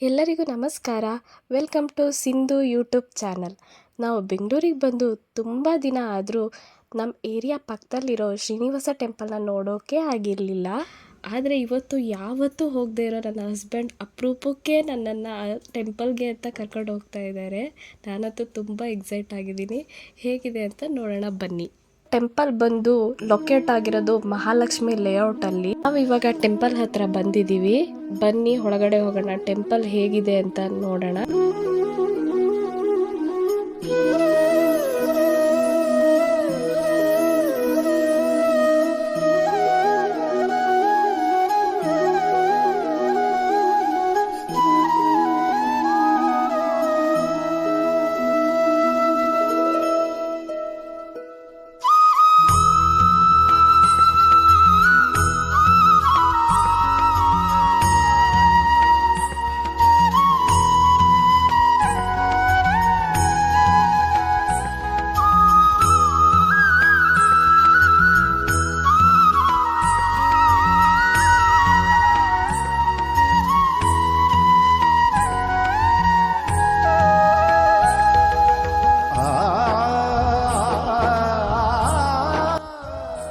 ಎಲ್ಲರಿಗೂ ನಮಸ್ಕಾರ. Welcome to Sindhu YouTube channel. ನಾವು ಬೆಂಗಳೂರಿಗೆ ಬಂದು ತುಂಬ ದಿನ ಆದರೂ ನಮ್ಮ ಏರಿಯಾ ಪಕ್ಕದಲ್ಲಿರೋ ಶ್ರೀನಿವಾಸ ಟೆಂಪಲ್ನ ನೋಡೋಕ್ಕೆ ಆಗಿರಲಿಲ್ಲ. ಆದರೆ ಇವತ್ತು ಯಾವತ್ತೂ ಹೋಗದೇ ಇರೋ ನನ್ನ ಹಸ್ಬೆಂಡ್ ಅಪರೂಪಕ್ಕೆ ನನ್ನನ್ನು ಟೆಂಪಲ್ಗೆ ಅಂತ ಕರ್ಕೊಂಡು ಹೋಗ್ತಾ ಇದ್ದಾರೆ. ನಾನಂತೂ ತುಂಬ ಎಕ್ಸೈಟ್ ಆಗಿದ್ದೀನಿ. ಹೇಗಿದೆ ಅಂತ ನೋಡೋಣ ಬನ್ನಿ. ಟೆಂಪಲ್ ಬಂದು ಲೊಕೇಟ್ ಆಗಿರೋದು ಮಹಾಲಕ್ಷ್ಮಿ ಲೇಔಟಲ್ಲಿ. ನಾವು ಇವಾಗ ಟೆಂಪಲ್ ಹತ್ರ ಬಂದಿದ್ದೀವಿ. ಬನ್ನಿ ಒಳಗಡೆ ಹೋಗೋಣ, ಟೆಂಪಲ್ ಹೇಗಿದೆ ಅಂತ ನೋಡೋಣ.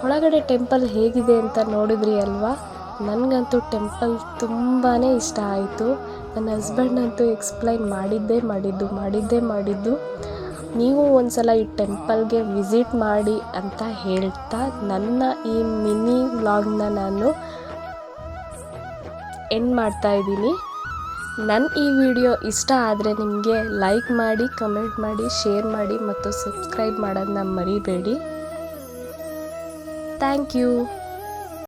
ಒಳಗಡೆ ಟೆಂಪಲ್ ಹೇಗಿದೆ ಅಂತ ನೋಡಿದ್ರಿ ಅಲ್ವಾ? ನನಗಂತೂ ಟೆಂಪಲ್ ತುಂಬಾ ಇಷ್ಟ ಆಯಿತು. ನನ್ನ ಹಸ್ಬೆಂಡಂತೂ ಎಕ್ಸ್ಪ್ಲೈನ್ ಮಾಡಿದ್ದು. ನೀವು ಒಂದ್ಸಲ ಈ ಟೆಂಪಲ್ಗೆ ವಿಸಿಟ್ ಮಾಡಿ ಅಂತ ಹೇಳ್ತಾ ನನ್ನ ಈ ಮಿನಿ ವ್ಲಾಗ್ನ ನಾನು ಎಂಡ್ ಮಾಡ್ತಾ ಇದ್ದೀನಿ. ನನ್ನ ಈ ವಿಡಿಯೋ ಇಷ್ಟ ಆದರೆ ನಿಮಗೆ ಲೈಕ್ ಮಾಡಿ, ಕಮೆಂಟ್ ಮಾಡಿ, ಶೇರ್ ಮಾಡಿ ಮತ್ತು ಸಬ್ಸ್ಕ್ರೈಬ್ ಮಾಡೋದನ್ನ ಮರಿಬೇಡಿ. Thank you.